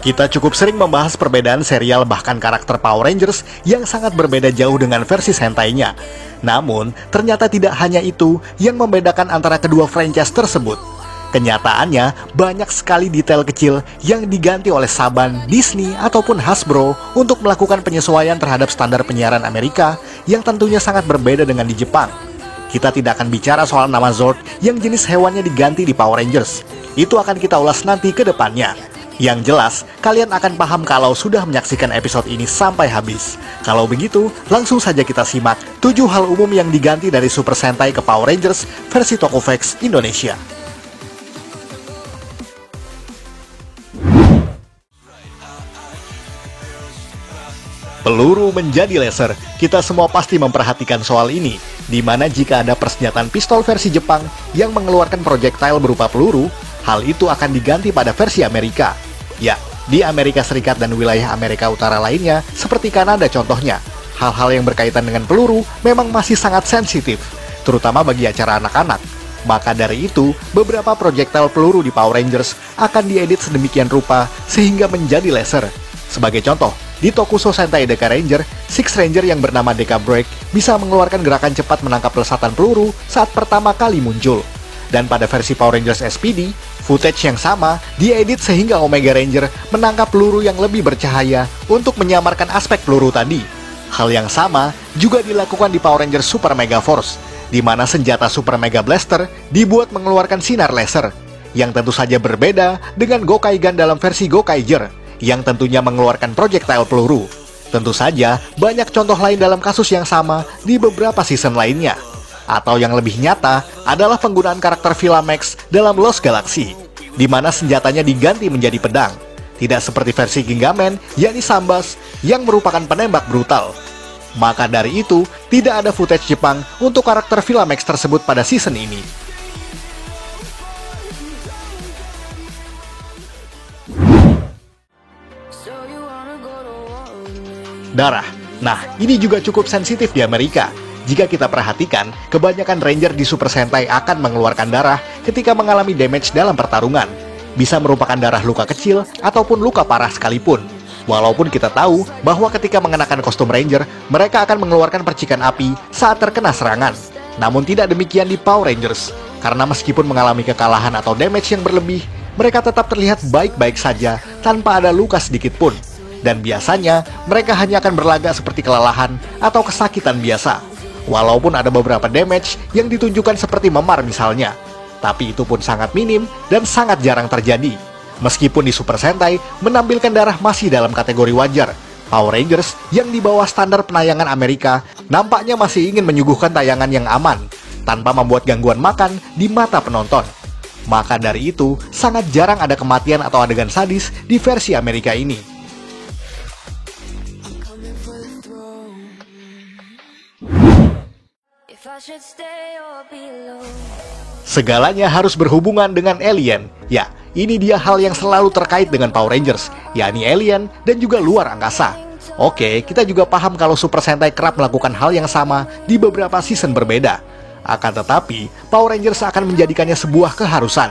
Kita cukup sering membahas perbedaan serial bahkan karakter Power Rangers yang sangat berbeda jauh dengan versi Sentai-nya. Namun, ternyata tidak hanya itu yang membedakan antara kedua franchise tersebut. Kenyataannya, banyak sekali detail kecil yang diganti oleh Saban, Disney, ataupun Hasbro untuk melakukan penyesuaian terhadap standar penyiaran Amerika yang tentunya sangat berbeda dengan di Jepang. Kita tidak akan bicara soal nama Zord yang jenis hewannya diganti di Power Rangers. Itu akan kita ulas nanti ke depannya. Yang jelas, kalian akan paham kalau sudah menyaksikan episode ini sampai habis. Kalau begitu, langsung saja kita simak 7 hal umum yang diganti dari Super Sentai ke Power Rangers versi Tokofax Indonesia. Peluru menjadi laser. Kita semua pasti memperhatikan soal ini, di mana jika ada persenjataan pistol versi Jepang yang mengeluarkan projectile berupa peluru, hal itu akan diganti pada versi Amerika. Ya, di Amerika Serikat dan wilayah Amerika Utara lainnya, seperti Kanada contohnya, hal-hal yang berkaitan dengan peluru memang masih sangat sensitif, terutama bagi acara anak-anak. Maka dari itu, beberapa projectile peluru di Power Rangers akan diedit sedemikian rupa sehingga menjadi laser. Sebagai contoh, di Tokusho Sentai Deka Ranger, Six Ranger yang bernama Deka Break bisa mengeluarkan gerakan cepat menangkap lesatan peluru saat pertama kali muncul. Dan pada versi Power Rangers SPD, footage yang sama diedit sehingga Omega Ranger menangkap peluru yang lebih bercahaya untuk menyamarkan aspek peluru tadi. Hal yang sama juga dilakukan di Power Rangers Super Mega Force, di mana senjata Super Mega Blaster dibuat mengeluarkan sinar laser, yang tentu saja berbeda dengan Gokaigan dalam versi Gokaiger, yang tentunya mengeluarkan projectile peluru. Tentu saja, banyak contoh lain dalam kasus yang sama di beberapa season lainnya. Atau yang lebih nyata adalah penggunaan karakter Filamax dalam Lost Galaxy, di mana senjatanya diganti menjadi pedang. Tidak seperti versi Gingaman, yakni Sambas, yang merupakan penembak brutal. Maka dari itu, tidak ada footage Jepang untuk karakter Filamax tersebut pada season ini. Darah. Nah, ini juga cukup sensitif di Amerika. Jika kita perhatikan, kebanyakan Ranger di Super Sentai akan mengeluarkan darah ketika mengalami damage dalam pertarungan. Bisa merupakan darah luka kecil ataupun luka parah sekalipun. Walaupun kita tahu bahwa ketika mengenakan kostum Ranger, mereka akan mengeluarkan percikan api saat terkena serangan. Namun tidak demikian di Power Rangers, karena meskipun mengalami kekalahan atau damage yang berlebih, mereka tetap terlihat baik-baik saja tanpa ada luka sedikit pun. Dan biasanya, mereka hanya akan berlagak seperti kelelahan atau kesakitan biasa. Walaupun ada beberapa damage yang ditunjukkan seperti memar misalnya. Tapi itu pun sangat minim dan sangat jarang terjadi. Meskipun di Super Sentai menampilkan darah masih dalam kategori wajar, Power Rangers yang di bawah standar penayangan Amerika nampaknya masih ingin menyuguhkan tayangan yang aman, tanpa membuat gangguan makan di mata penonton. Maka dari itu, sangat jarang ada kematian atau adegan sadis di versi Amerika ini. Segalanya harus berhubungan dengan alien. Ya, ini dia hal yang selalu terkait dengan Power Rangers, yakni alien dan juga luar angkasa. Oke, kita juga paham kalau Super Sentai kerap melakukan hal yang sama di beberapa season berbeda. Akan tetapi, Power Rangers akan menjadikannya sebuah keharusan.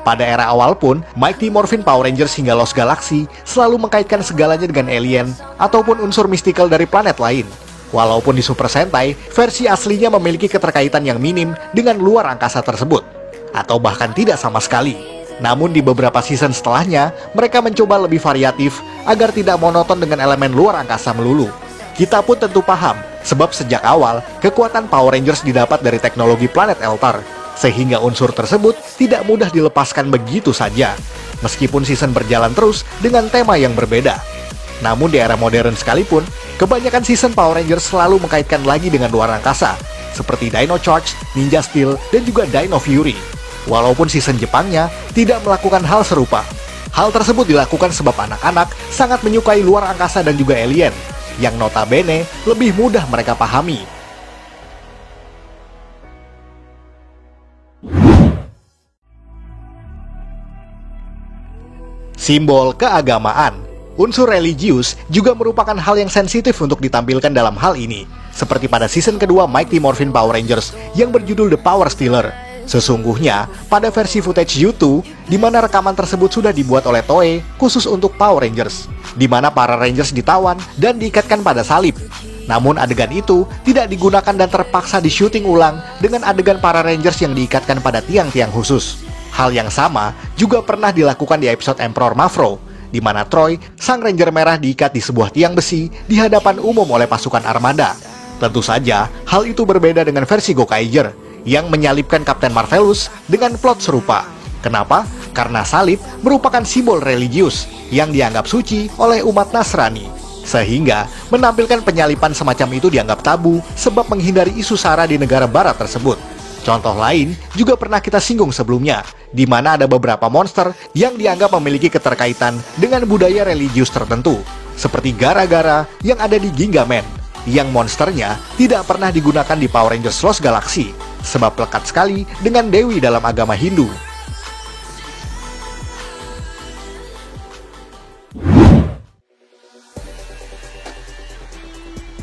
Pada era awal pun, Mighty Morphin Power Rangers hingga Lost Galaxy selalu mengkaitkan segalanya dengan alien ataupun unsur mistikal dari planet lain. Walaupun di Super Sentai, versi aslinya memiliki keterkaitan yang minim dengan luar angkasa tersebut, atau bahkan tidak sama sekali. Namun di beberapa season setelahnya, mereka mencoba lebih variatif agar tidak monoton dengan elemen luar angkasa melulu. Kita pun tentu paham, sebab sejak awal, kekuatan Power Rangers didapat dari teknologi planet Eltar, sehingga unsur tersebut tidak mudah dilepaskan begitu saja, meskipun season berjalan terus dengan tema yang berbeda. Namun di era modern sekalipun, kebanyakan season Power Rangers selalu mengkaitkan lagi dengan luar angkasa, seperti Dino Charge, Ninja Steel, dan juga Dino Fury. Walaupun season Jepangnya tidak melakukan hal serupa. Hal tersebut dilakukan sebab anak-anak sangat menyukai luar angkasa dan juga alien, yang notabene lebih mudah mereka pahami. Simbol keagamaan. Unsur religius juga merupakan hal yang sensitif untuk ditampilkan dalam hal ini, seperti pada season kedua Mighty Morphin Power Rangers yang berjudul The Power Stealer. Sesungguhnya, pada versi footage YouTube, di mana rekaman tersebut sudah dibuat oleh Toei khusus untuk Power Rangers, di mana para Rangers ditawan dan diikatkan pada salib. Namun adegan itu tidak digunakan dan terpaksa di-syuting ulang dengan adegan para Rangers yang diikatkan pada tiang-tiang khusus. Hal yang sama juga pernah dilakukan di episode Emperor Mavro, di mana Troy, sang Ranger merah diikat di sebuah tiang besi di hadapan umum oleh pasukan armada. Tentu saja, hal itu berbeda dengan versi Gokaiger, yang menyalibkan Kapten Marvelous dengan plot serupa. Kenapa? Karena salib merupakan simbol religius yang dianggap suci oleh umat Nasrani. Sehingga menampilkan penyalipan semacam itu dianggap tabu sebab menghindari isu SARA di negara barat tersebut. Contoh lain juga pernah kita singgung sebelumnya, di mana ada beberapa monster yang dianggap memiliki keterkaitan dengan budaya religius tertentu, seperti Gara-Gara yang ada di Gingaman, yang monsternya tidak pernah digunakan di Power Rangers Lost Galaxy, sebab lekat sekali dengan Dewi dalam agama Hindu.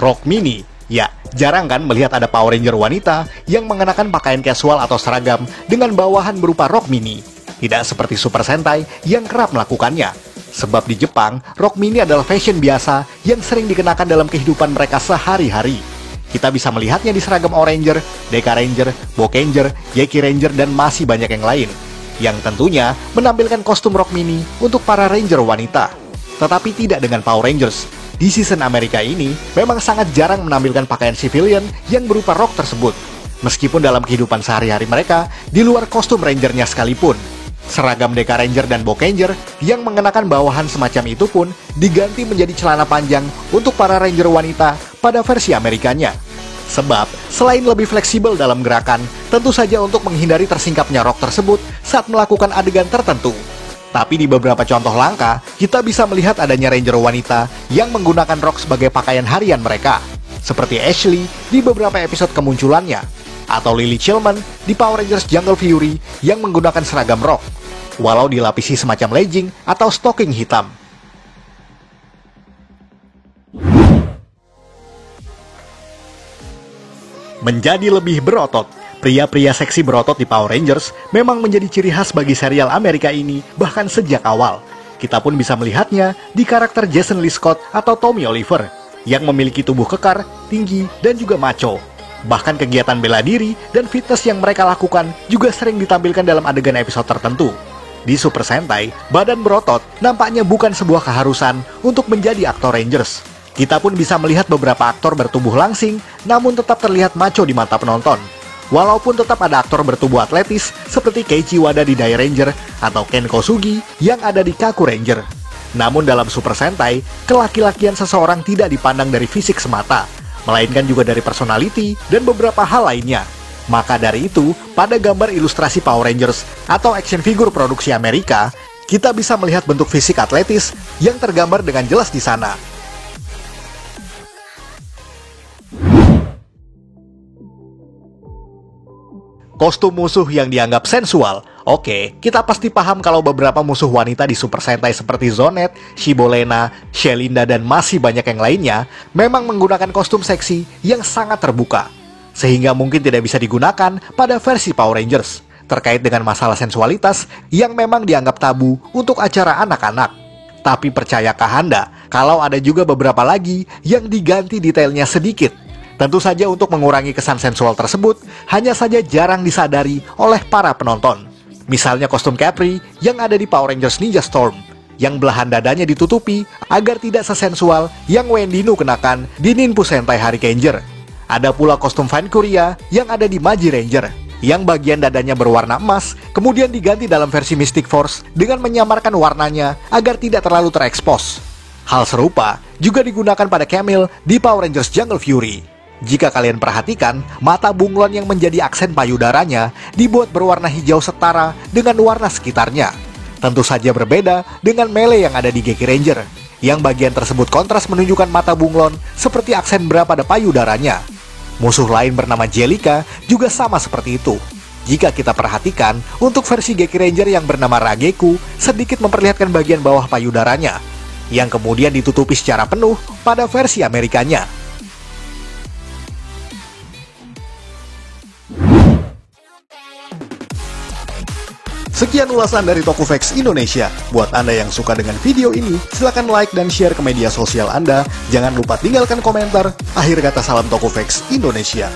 Rock Mini. Ya, jarang kan melihat ada Power Ranger wanita yang mengenakan pakaian casual atau seragam dengan bawahan berupa rok mini. Tidak seperti Super Sentai yang kerap melakukannya. Sebab di Jepang, rok mini adalah fashion biasa yang sering dikenakan dalam kehidupan mereka sehari-hari. Kita bisa melihatnya di seragam Oranger, Deka Ranger, Bokanger, Jeki Ranger, dan masih banyak yang lain. Yang tentunya menampilkan kostum rok mini untuk para Ranger wanita. Tetapi tidak dengan Power Rangers. Di season Amerika ini, memang sangat jarang menampilkan pakaian civilian yang berupa rok tersebut. Meskipun dalam kehidupan sehari-hari mereka, di luar kostum Rangernya sekalipun. Seragam Deka Ranger dan Bokanger yang mengenakan bawahan semacam itu pun diganti menjadi celana panjang untuk para Ranger wanita pada versi Amerikanya. Sebab, selain lebih fleksibel dalam gerakan, tentu saja untuk menghindari tersingkapnya rok tersebut saat melakukan adegan tertentu. Tapi di beberapa contoh langka, kita bisa melihat adanya Ranger wanita yang menggunakan rok sebagai pakaian harian mereka. Seperti Ashley di beberapa episode kemunculannya, atau Lily Chilman di Power Rangers Jungle Fury yang menggunakan seragam rok, walau dilapisi semacam legging atau stocking hitam. Menjadi lebih berotot. Pria-pria seksi berotot di Power Rangers memang menjadi ciri khas bagi serial Amerika ini bahkan sejak awal. Kita pun bisa melihatnya di karakter Jason Lee Scott atau Tommy Oliver yang memiliki tubuh kekar, tinggi, dan juga macho. Bahkan kegiatan bela diri dan fitness yang mereka lakukan juga sering ditampilkan dalam adegan episode tertentu. Di Super Sentai, badan berotot nampaknya bukan sebuah keharusan untuk menjadi aktor Rangers. Kita pun bisa melihat beberapa aktor bertubuh langsing namun tetap terlihat macho di mata penonton. Walaupun tetap ada aktor bertubuh atletis seperti Keiichi Wada di Dai Ranger atau Ken Kosugi yang ada di Kaku Ranger. Namun dalam Super Sentai, kelaki-lakian seseorang tidak dipandang dari fisik semata, melainkan juga dari personality dan beberapa hal lainnya. Maka dari itu, pada gambar ilustrasi Power Rangers atau action figure produksi Amerika, kita bisa melihat bentuk fisik atletis yang tergambar dengan jelas di sana. Kostum musuh yang dianggap sensual. Oke, kita pasti paham kalau beberapa musuh wanita di Super Sentai seperti Zonet, Shibolena, Shelinda, dan masih banyak yang lainnya memang menggunakan kostum seksi yang sangat terbuka. Sehingga mungkin tidak bisa digunakan pada versi Power Rangers, terkait dengan masalah sensualitas yang memang dianggap tabu untuk acara anak-anak. Tapi percayakah Anda, kalau ada juga beberapa lagi yang diganti detailnya sedikit? Tentu saja untuk mengurangi kesan sensual tersebut, hanya saja jarang disadari oleh para penonton. Misalnya kostum Capri yang ada di Power Rangers Ninja Storm, yang belahan dadanya ditutupi agar tidak sesensual yang Wendinu kenakan di Ninpu Sentai Hurricaneger. Ada pula kostum Vankuria yang ada di Magi Ranger, yang bagian dadanya berwarna emas, kemudian diganti dalam versi Mystic Force dengan menyamarkan warnanya agar tidak terlalu terekspos. Hal serupa juga digunakan pada Camille di Power Rangers Jungle Fury. Jika kalian perhatikan, mata bunglon yang menjadi aksen payudaranya dibuat berwarna hijau setara dengan warna sekitarnya. Tentu saja berbeda dengan Melee yang ada di Geki Ranger, yang bagian tersebut kontras menunjukkan mata bunglon seperti aksen bra pada payudaranya. Musuh lain bernama Jellica juga sama seperti itu. Jika kita perhatikan, untuk versi Geki Ranger yang bernama Rageku sedikit memperlihatkan bagian bawah payudaranya, yang kemudian ditutupi secara penuh pada versi Amerikanya. Sekian ulasan dari Tokofax Indonesia. Buat Anda yang suka dengan video ini, silakan like dan share ke media sosial Anda. Jangan lupa tinggalkan komentar. Akhir kata, salam Tokofax Indonesia.